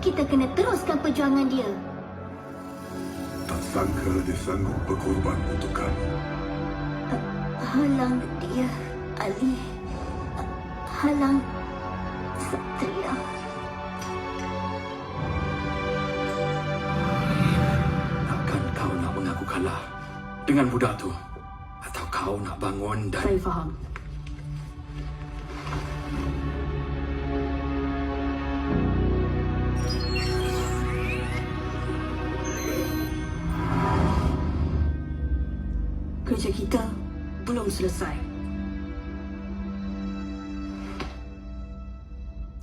kita kena teruskan perjuangan dia. Tak sangka dia sanggup berkorban untuk kamu. Halang dia, Ali. Halang Satria. Takkan kau nak mengaku kalah dengan budak tu? Atau kau nak bangun dan... Saya faham. Kerja kita belum selesai.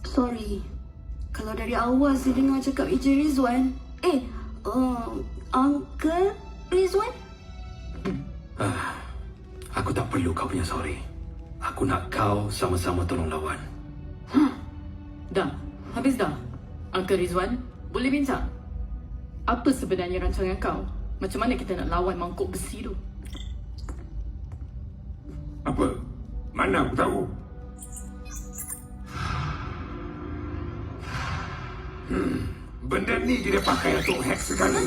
Sorry. Kalau dari awal saya dengar cakap Encik Rizwan. Uncle Rizwan? Aku tak perlu kau punya sorry. Aku nak kau sama-sama tolong lawan. Dah. Habis dah. Uncle Rizwan, boleh bincang? Apa sebenarnya rancangan kau? Macam mana kita nak lawan mangkuk besi tu? Apa? Mana aku tahu? Benda ni dia pakai untuk hack segala.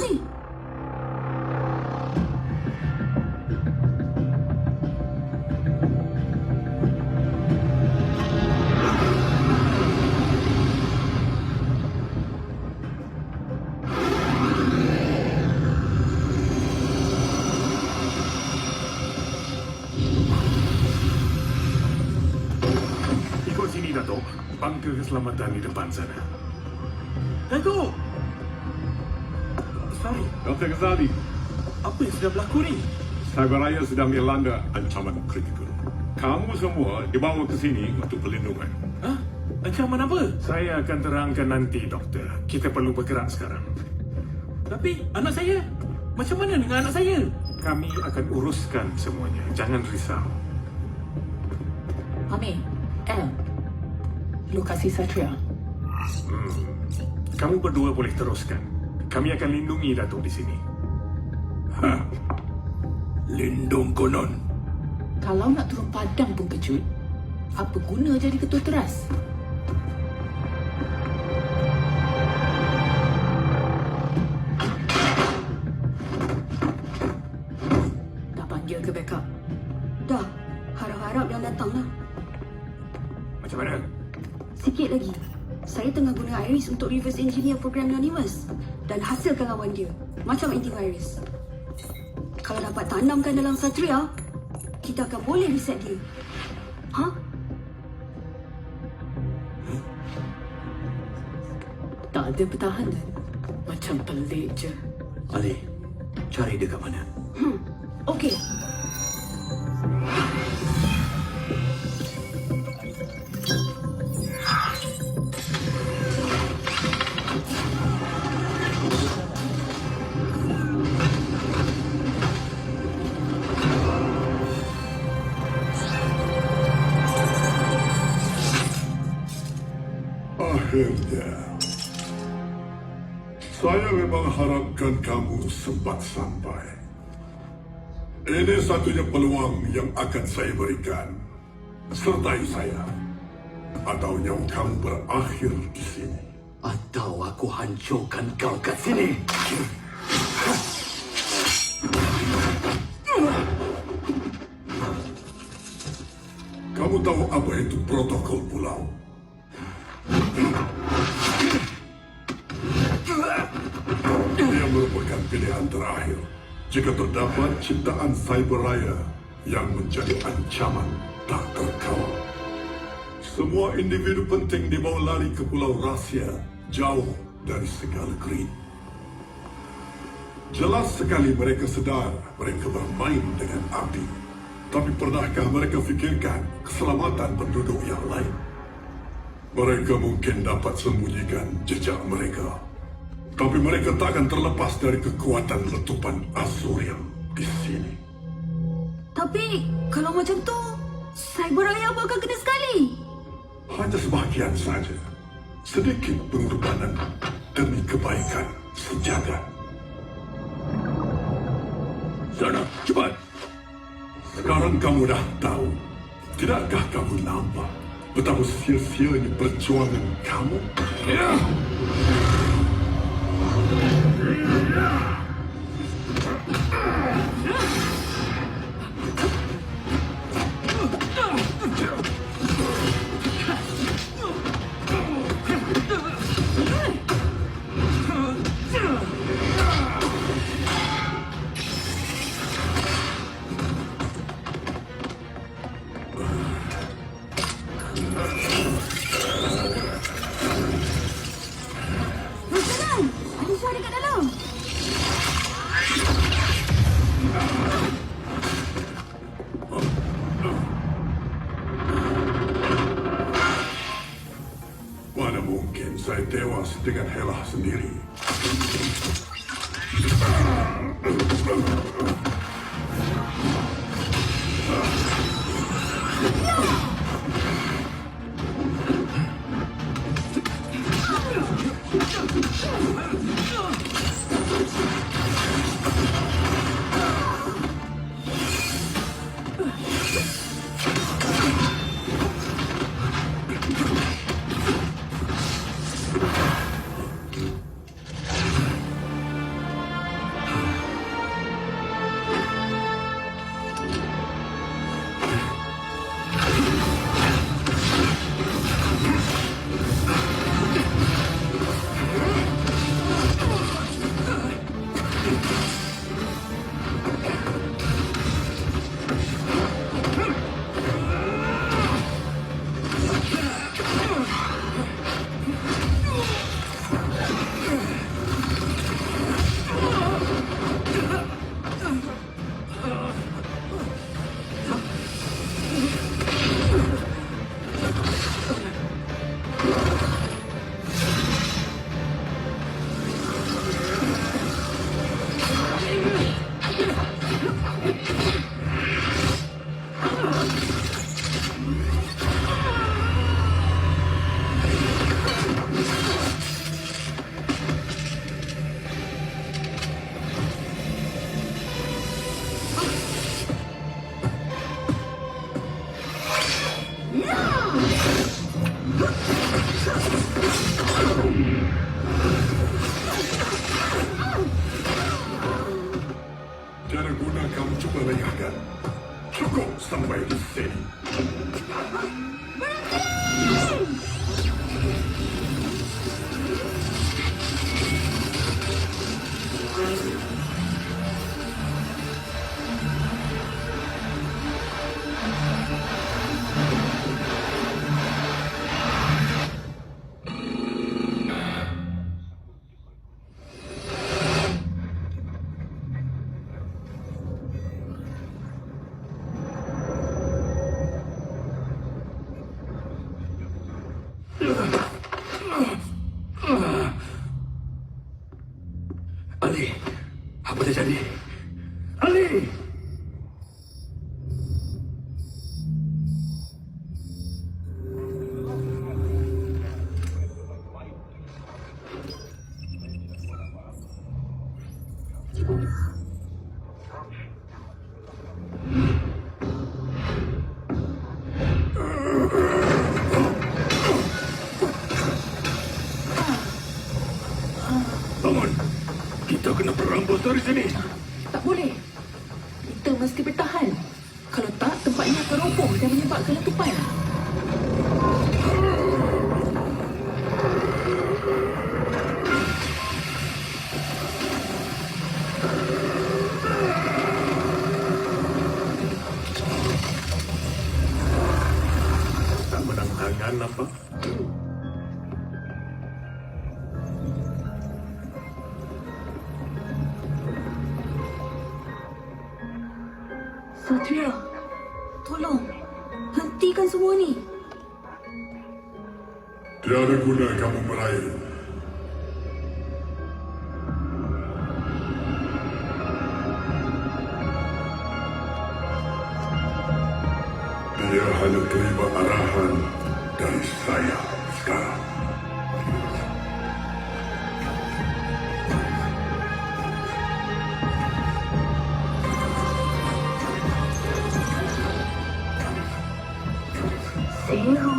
Ikut sini, Datuk. Bangka keselamatan di depan sana. Datuk! Sorry, Dr. Ghazali, apa yang sudah berlaku ni? Cyberraya sedang dilanda ancaman kritikal. Kamu semua dibawa ke sini untuk perlindungan. Hah? Ancaman apa? Saya akan terangkan nanti, Doktor. Kita perlu bergerak sekarang. Tapi anak saya? Macam mana dengan anak saya? Kami akan uruskan semuanya. Jangan risau. Amir, lokasi Satria. Kamu berdua boleh teruskan. Kami akan lindungi Datuk di sini. Lindung konon. Kalau nak turun padang pun kejut, apa guna jadi ketua teras? Dah panggil ke backup? Dah. Harap-harap yang datang lah. Macam mana? Sikit lagi. Saya tengah guna Iris untuk reverse engineer program Anonymous dan hasilkan lawan dia. Macam antivirus. Kalau dapat tanamkan dalam Satria, kita akan boleh reset dia. Tak ada pertahanan. Macam pelik je. Ali, cari dia kat mana? Okey. Akhirnya, saya memang harapkan kamu sempat sampai. Ini satunya peluang yang akan saya berikan. Sertai saya. Atau nyawa kamu berakhir di sini. Atau aku hancurkan kau kat sini. Kamu tahu apa itu protokol pulau? Dia merupakan pilihan terakhir jika terdapat ciptaan Cyberraya yang menjadi ancaman tak terkawal. Semua individu penting dibawa lari ke pulau rahsia, jauh dari segala grid. Jelas sekali mereka sedar mereka bermain dengan api. Tapi pernahkah mereka fikirkan keselamatan penduduk yang lain? Mereka mungkin dapat sembunyikan jejak mereka. Tapi mereka takkan terlepas dari kekuatan letupan Azurium di sini. Tapi, kalau macam tu, Cyberraya pun akan kena sekali. Hanya sebahagian saja. Sedikit pengorbanan demi kebaikan sejagat. Sana, cepat. Sekarang kamu dah tahu. Tidakkah kamu nampak betapa sia-sianya perjuangan kamu? Ya! dengan Hela sendiri. Tiada guna kamu cuba lengahkan. Cukup sampai di sini. Ali, apa yang jadi? Ali! Bangun! Kita kena berambus dari sini. Tak boleh. Kita mesti bertahan. Kalau tak, tempatnya akan roboh dan menyebabkan letupan. Tak menang tangan apa? Satria, tolong. Hentikan semua ni. Tiada guna kamu merayu. Dia hanya terima arahan dari saya sekarang. Zero.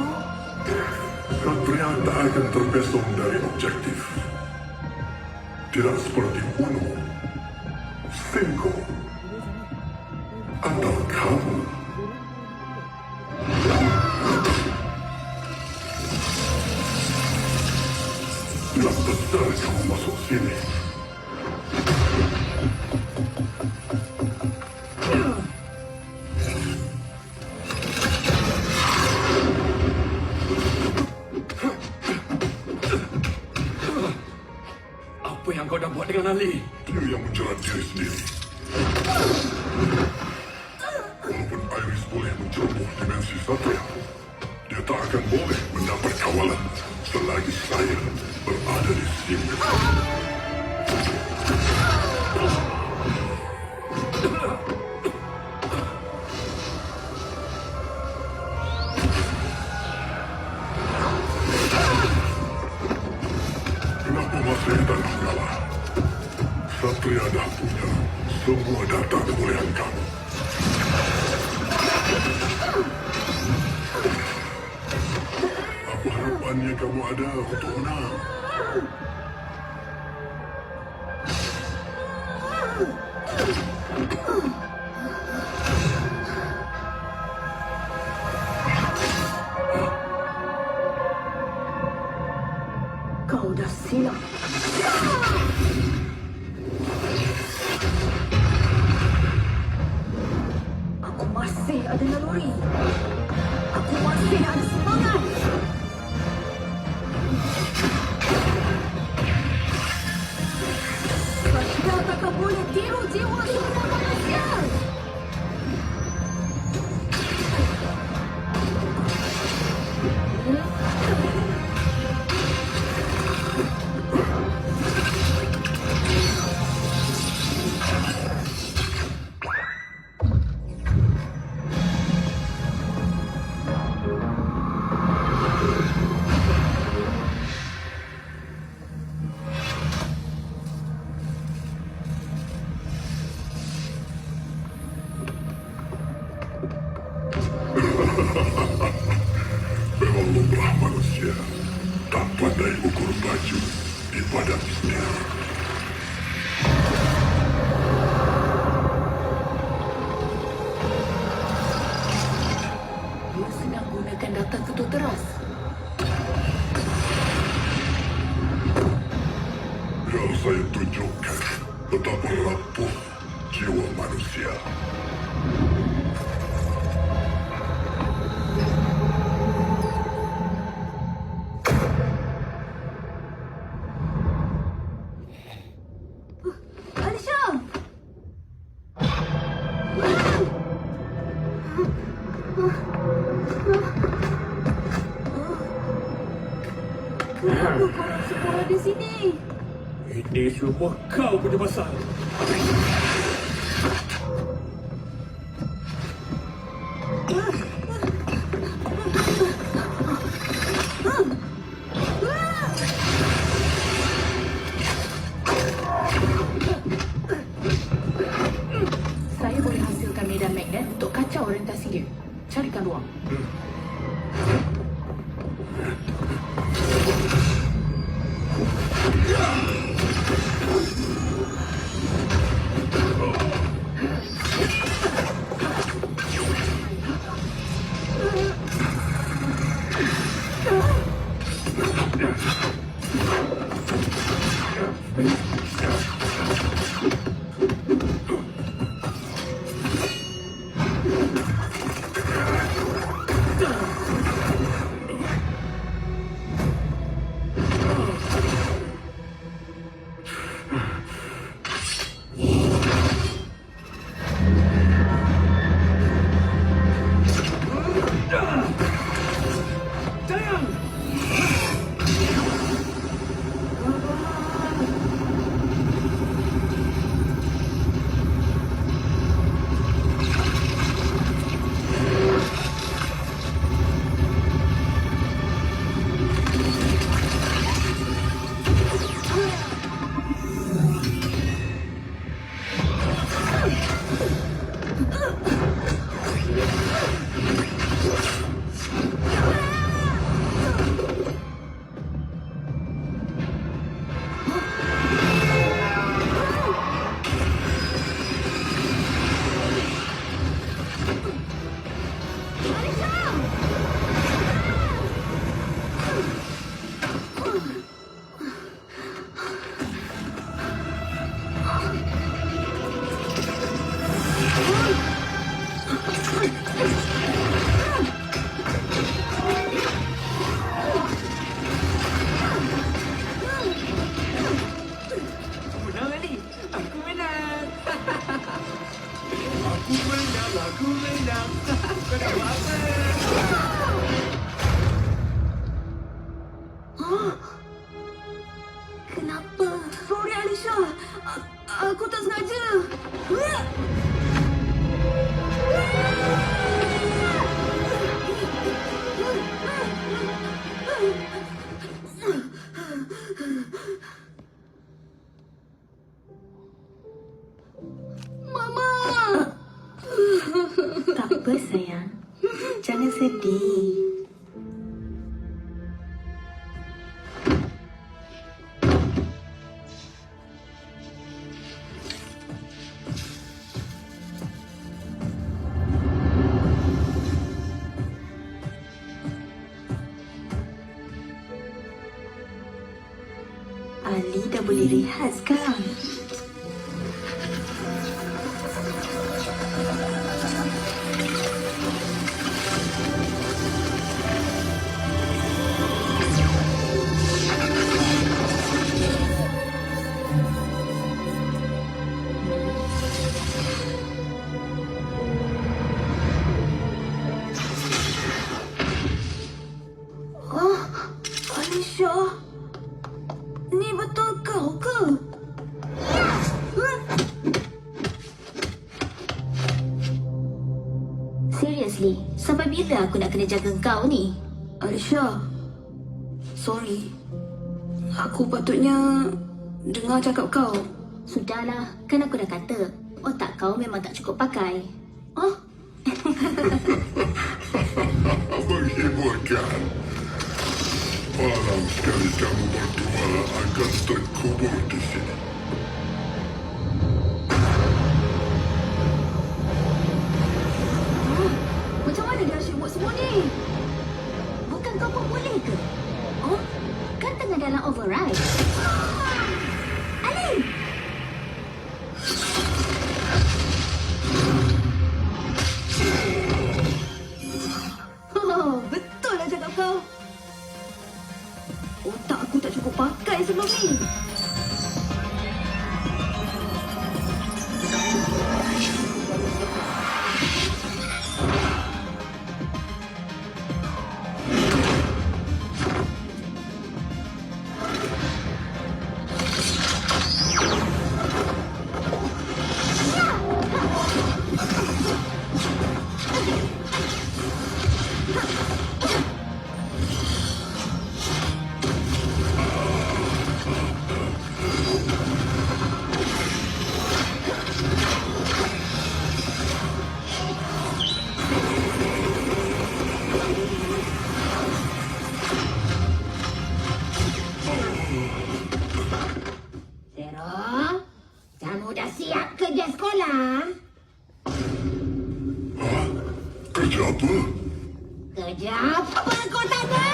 Satria tak akan terpesong dari objektif. Tidak seperti Uno, Cinco, atau kamu. Tidak benar kamu masuk sini. Apa yang kau dah buat dengan Ali? Dia yang menjerat diri sendiri. Walaupun Iris boleh menceroboh dimensi Satria, dia tak akan boleh mendapat kawalan selagi saya berada di sini. Kenapa masih dalam kalah? Satria dah punya semua data kemuliaan kamu. Apa harapan yang kamu ada untuk menang? Kau dah silap. Aku masih ada naluri. Aku masih ada semangat. Kau takkan boleh tiru jiwa sebenar manusia. Memang lumrah manusia tak pandai ukur baju di badan sendiri. Dia senang gunakan data ketua teras. Biar saya tunjukkan betapa rapuh jiwa manusia. Alisha! Kenapa korang semua ada sini? Ini semua kau punya masalah. Saya boleh hasilkan medan magnet untuk kacau orientasi dia. Carikan ruang. Kenapa? Sorry Alisha. Aku tak sengaja. Mama. Tak apa, sayang. Jangan sedih. Ali dah boleh rehat sekarang. Oh, Alisha. Ni betul kau ke? Seriously, sampai bila aku nak kena jaga kau ni? Alisha. Sorry. Aku patutnya dengar cakap kau. Sudahlah, kan aku dah kata, otak kau memang tak cukup pakai. Oh, Menghiburkan. Malam sekali kamu berdua akan terkubur di sini. Macam mana dia asyik buat semua ni? bukan kau pun boleh ke? Oh, kan tengah dalam override. Ali! Oh, betul lah cakap kau. Otak aku tak cukup pakai sebelum ni. Zero, kamu dah siap kerja sekolah? Kerja apa? Kerja apa kau tanya?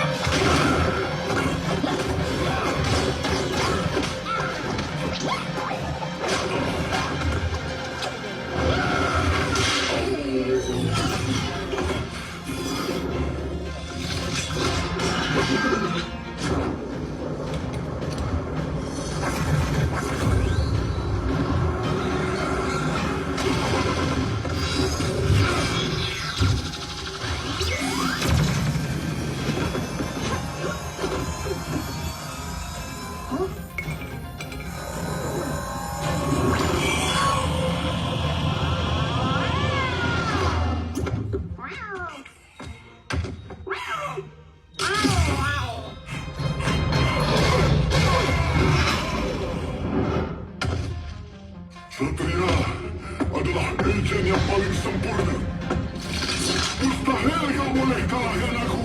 Satria adalah ejen yang paling sempurna. Mustahil kau boleh kalahkan aku.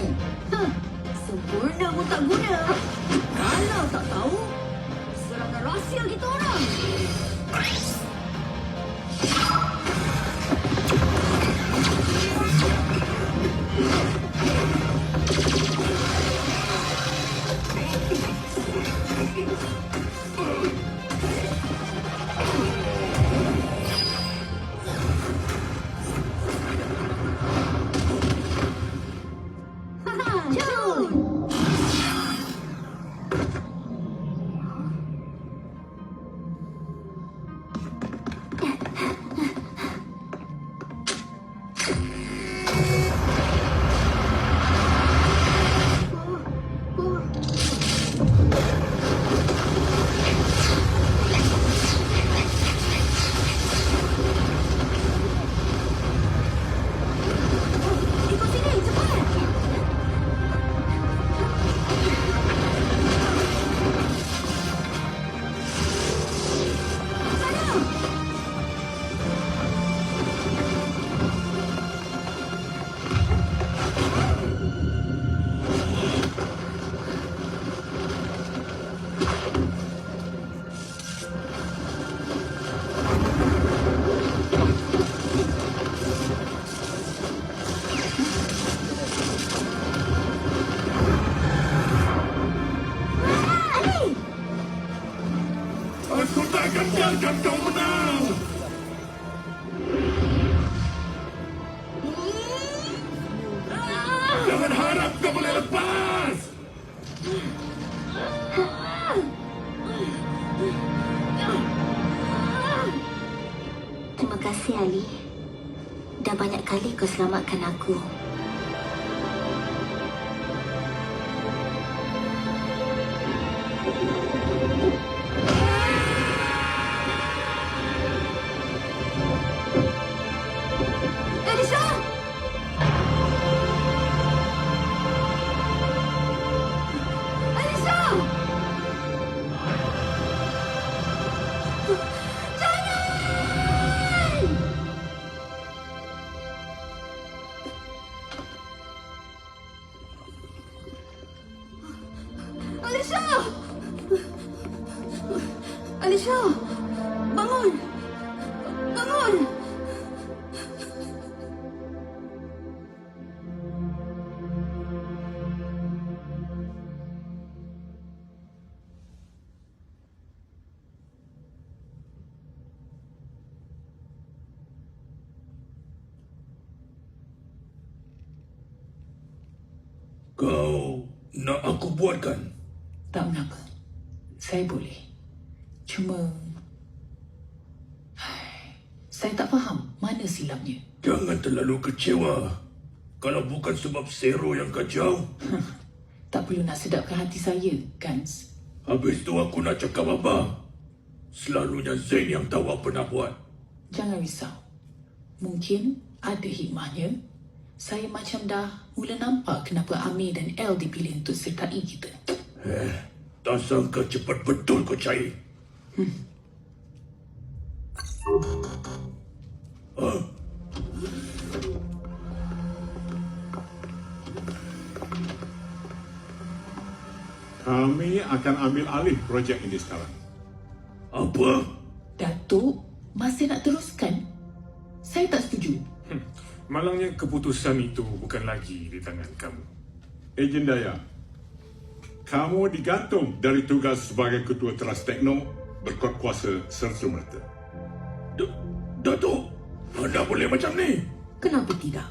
Sempurna pun tak guna. Kalau tak tahu, serangan rahsia kita orang. Jun! Aku tak akan biarkan kau menang. Jangan harap kau boleh lepas. Terima kasih, Ali. Dah banyak kali kau selamatkan aku. Alicia! Alicia! Alicia! Alicia! Bangun! Bangun! Kau nak aku buatkan? Tak mengapa. Saya boleh. Cuma... saya tak faham mana silapnya. Jangan terlalu kecewa. Kalau bukan sebab Zero yang kacau. Tak perlu nak sedapkan hati saya, Gans. Habis tu aku nak cakap apa? Selalunya Zain yang tahu apa nak buat. Jangan risau. Mungkin ada hikmahnya. Saya macam dah mula nampak kenapa Amir dan El dipilih untuk sertai kita. Tak sangka cepat betul kau cair. Kami akan ambil alih projek ini sekarang. Apa? Datuk, masih nak teruskan? Saya tak setuju. Malangnya keputusan itu bukan lagi di tangan kamu. Ejen Daya, kamu digantung dari tugas sebagai Ketua Teras Tekno berkuat kuasa serta-merta. Datuk, anda boleh macam ni? Kenapa tidak?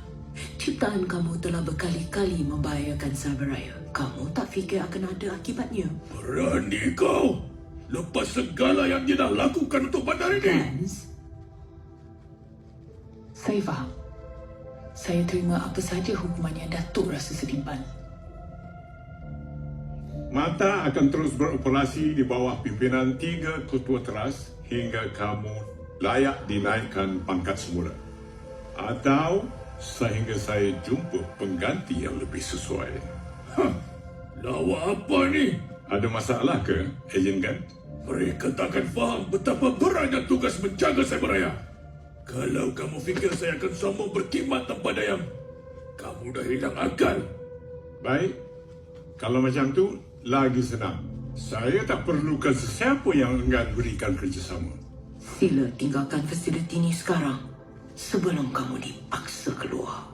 Ciptaan kamu telah berkali-kali membahayakan Sabaraya. Kamu tak fikir akan ada akibatnya? Berani kau? Lepas segala yang dia dah lakukan untuk bandar ini? Gans, Saya faham. Saya terima apa saja hukuman yang Datuk rasa setimpal. Mata akan terus beroperasi di bawah pimpinan 3 ketua teras hingga kamu layak dinaikkan pangkat semula. Atau sehingga saya jumpa pengganti yang lebih sesuai. Lawa apa ni? Ada masalah ke, Ejen Gan? Mereka takkan faham betapa beratnya tugas menjaga Sabaraya. Kalau kamu fikir saya akan sombong berkhidmat tanpa dayam, kamu dah hilang akal. Baik, kalau macam tu, lagi senang. Saya tak perlukan sesiapa yang enggan berikan kerjasama. sila tinggalkan fasiliti ini sekarang sebelum kamu dipaksa keluar.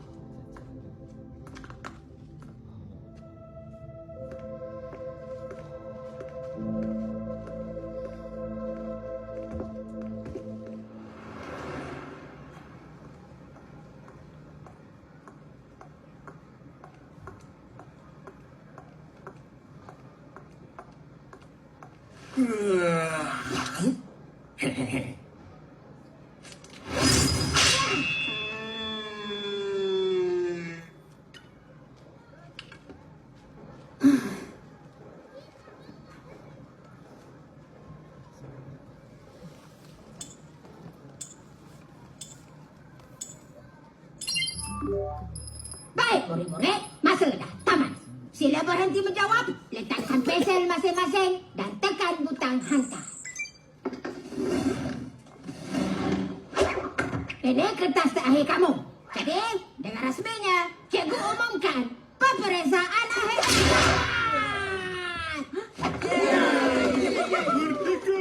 Baik, murid-murid. Masa dah tamat. Sila berhenti menjawab, letakkan pensel masing-masing dan tekan butang hantar. Ini kertas terakhir kamu. Jadi, dengan rasminya, cikgu umumkan peperiksaan akhir. Merdeka!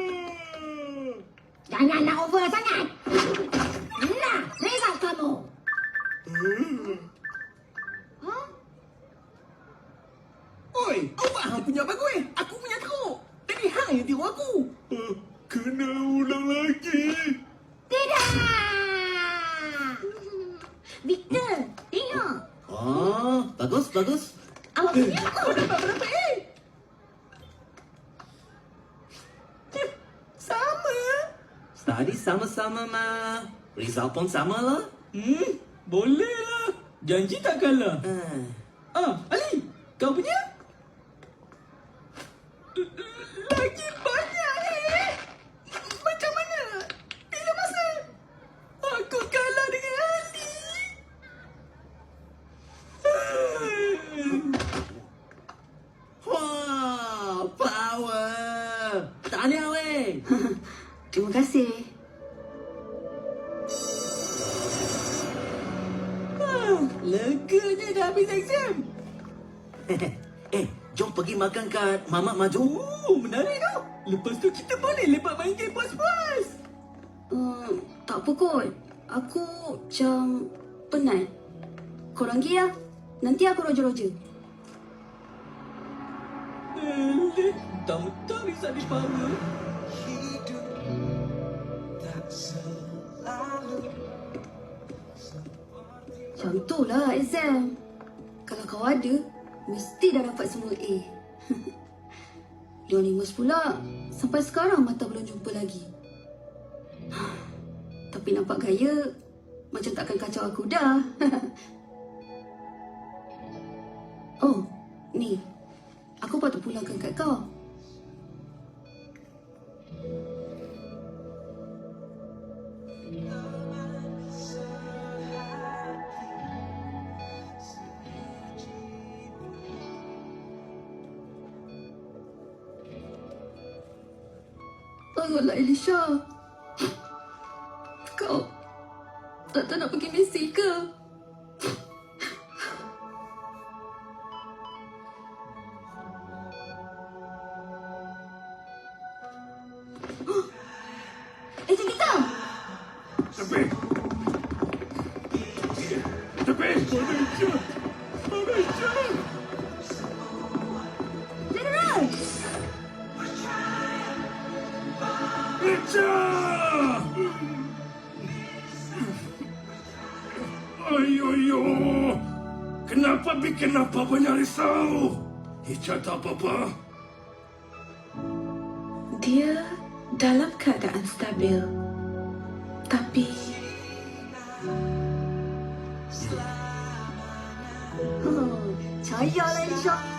Jangan nak over sangat. Nah, result kamu. Oi, awak hang punya bagus. Aku punya teruk. Tadi hang yang tiru aku. Kena ulang lagi. Tidak! Victor, tengok. Oh, bagus, bagus. Awak punya Kau dapat berapa A? Sama. Study sama-sama, Ma. Result pun sama lah. Boleh lah. Janji tak kalah. Ah. Ali, kau punya? Lagi banyak Macam mana? Bila masa? Aku kalah dengan Ali. Wah, power. Tahniah, weh. Terima kasih. Leganya dah habis exam. Jom pergi makan kat Mamak Maju. Menarik tau. Lepas tu kita boleh lepak main game puas-puas. Tak apa kot. Aku macam penat. Korang pergi ya. Nanti aku roja-roja. Mentang-mentang Rizal di power. Macam tu lah exam. Kalau kau ada, mesti dah dapat semua A. Leonimus pula, sampai sekarang mata belum jumpa lagi. Tapi nampak gaya, macam takkan kacau aku dah. Oh, ni. Aku patut pulangkan kat kau. Bangunlah Elisha. Kau tak nak pergi misi ke? Encik kita! Tapi... General! Echa! Ayo. Kenapa bikin apa banyak risau? Echa tak apa-apa. Dia dalam keadaan stabil. Tapi Cayalah Elisha.